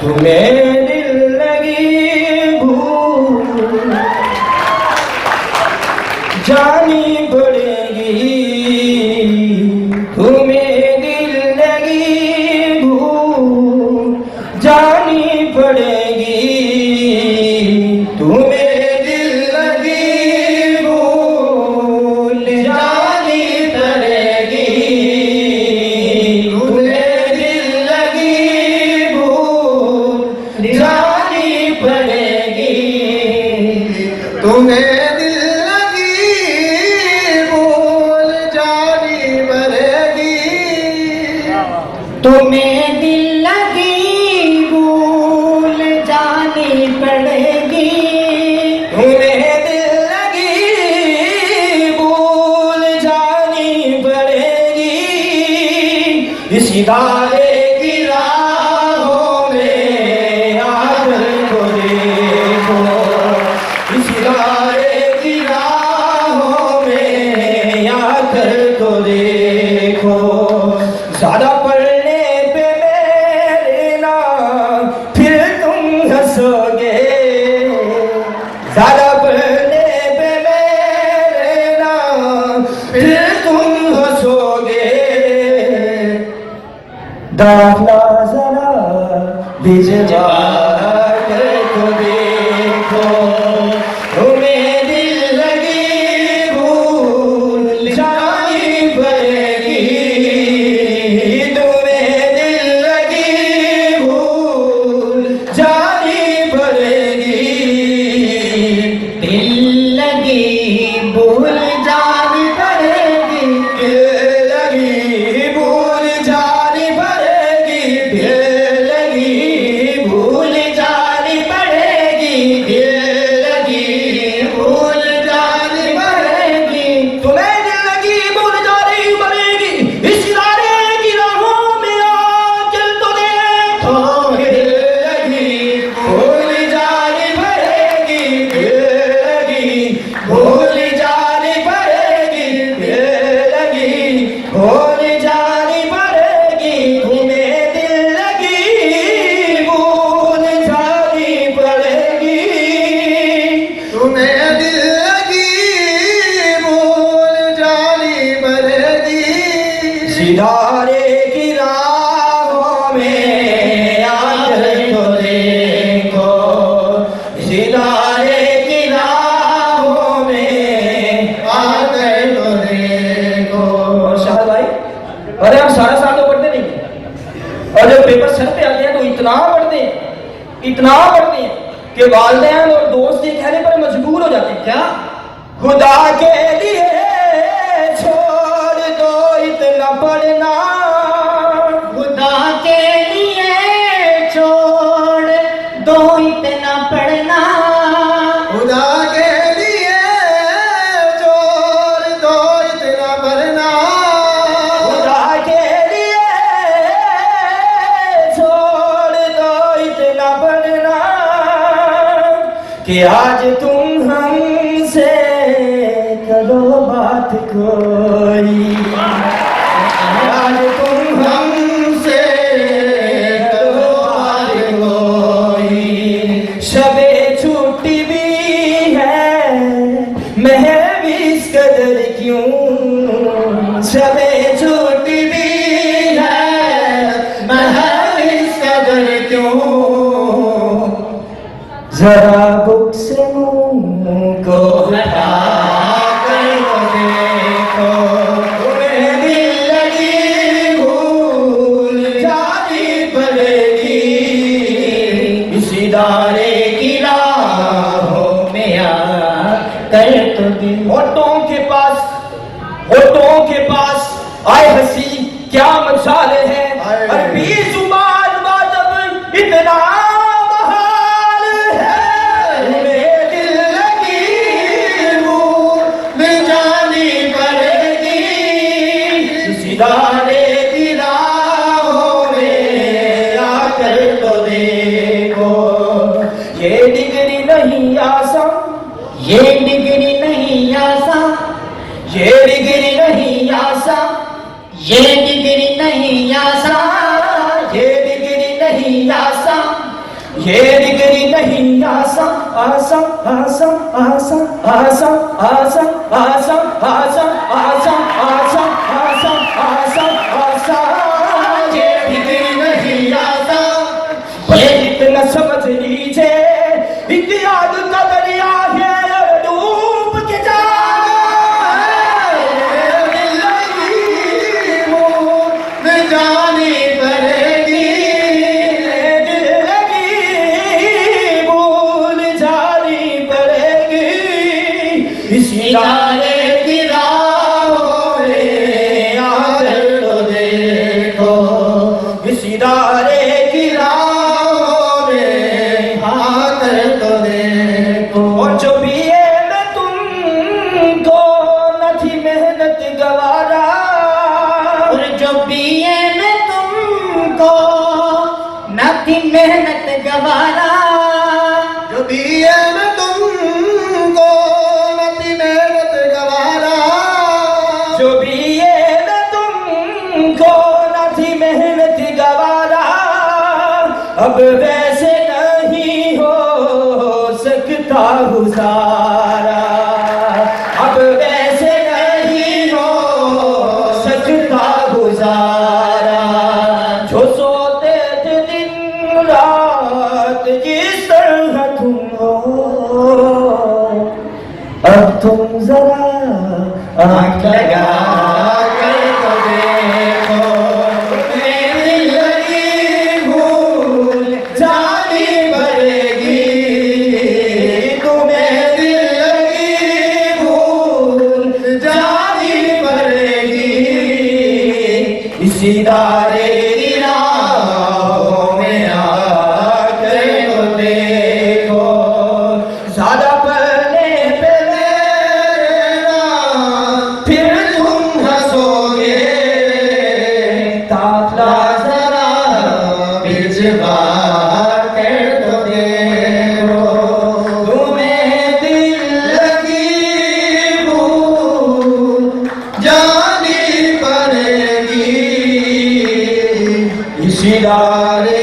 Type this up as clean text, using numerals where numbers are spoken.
तुम्हें दिल लगी भूल जानी पड़ेगी, तुम्हें दिल लगी भूल जानी पड़ेगी, तुम्हें दिल लगी भूल जानी पड़ेगी, तुम्हें दिल लगी भूल जानी पड़ेगी, तुम्हें तुम्हें दिल लगी भूल जानी पड़ेगी, तुम्हें दिल लगी भूल जानी पड़ेगी, इसी दारे की राहों में आकर को देखो, इसी दारे की राहों में आकर को देखो, ज़्यादा पढ़ने पे मेरे ना फिर तुम हंसोगे, ज़्यादा पढ़ने पे मेरे ना फिर तुम हंसोगे, दाखला जरा भिजवा कर तो देखो, तुम्हें दिल लगी भूल जानी पड़ेगी, दिल लगी भूल जानी पड़ेगी, दिल लगी भूल जानी पड़ेगी, दिल लगी भूल जानी पड़ेगी, दिल लगी भूल जानी पड़ेगी, तुम्हें दिल लगी भूल जानी पड़ेगी, इस दारे की राहों में आकर तो देखो, दिल लगी भूल जानी पड़ेगी, भूल जानी पड़ेगी, दिल लगी भूल जानी पड़ेगी, तुम्हें दिल लगी भूल जानी पड़ेगी, तुम्हें दिल लगी भूल जानी पड़ेगी, सितारे की राहों में आकर तो देखो, सितारे की राहों में आकर तो देखो। शाह भाई, अरे हम सारा साल तो पढ़ते नहीं, और जब पेपर सर पे आते हैं तो इतना पढ़ते हैं, इतना पढ़ते हैं कि वालिदैन और दोस्त ये कहने पर मजबूर हो जाते हैं, क्या खुदा के लिए छोड़ दो इतना पढ़ना, खुदा के लिए छोड़ दो इतना पढ़ना, खुदा के लिए छोड़ दो इतना पढ़ना, खुदा के लिए छोड़ दो इतना पढ़ना, कि आज तुम हमसे करो बात कोई, आज तुम हमसे करो बात कोई, शबे छुट्टी भी है महव इस कदर क्यों, शबे छुट्टी भी है महव इस कदर क्यों, जरा बुक से मुंह को हटा कर देखो, तुम्हें दिल लगी भूल जानी पड़ेगी, इसी दारे की राहों में आकर तो देखो, होठों के पास आए हंसी क्या मचाल है, अरबी जुबान बाजब इतना सितारे की राहों में आकर तो देखो, ये डिग्री नहीं आसान, ये डिग्री नहीं आसान, ये डिग्री नहीं आसान, ये डिग्री नहीं आसान, ये डिग्री नहीं आसान, ये डिग्री नहीं आसा आसा आसा आसा आसा आसा आसा आसा आसा आसा आसा आसा आसा ये डिग्री नहीं आसा ये इतना समझ लीजिए एक याद का दरिया है और डूब के जानी पड़ेगी भूल जानी पड़ेगी इसी इनारे की राहों में आकर तो देखो इसी दारे की राहों में आकर तो देखो और जो भी है मैं तुमको न थी मेहनत गवारा और जो भी है मैं तुमको न थी मेहनत गवारा जो भी है मैं तुमको नती मेहनत गवारा जो भी है मैं तुमको न थी मेहनत गवारा अब वैसे नहीं हो सकता गुजारा अब वैसे नहीं हो सकता गुजारा जो सोते थे दिन रात जिस तरह तुम हो अब तुम जरा आँख लगा कर तो देखो मेरी लगी भूल जानी पड़ेगी तुम्हें दिल लगी भूल जानी पड़ेगी इसी दारे तेरी राहों में आकर तो देखो ज्यादा पढ़ने पे फिर तुम हंसोगे दाखला जरा भिजवा कर तो देखो तुम्हें दिल लगी भूल जानी पड़ेगी इसी दारे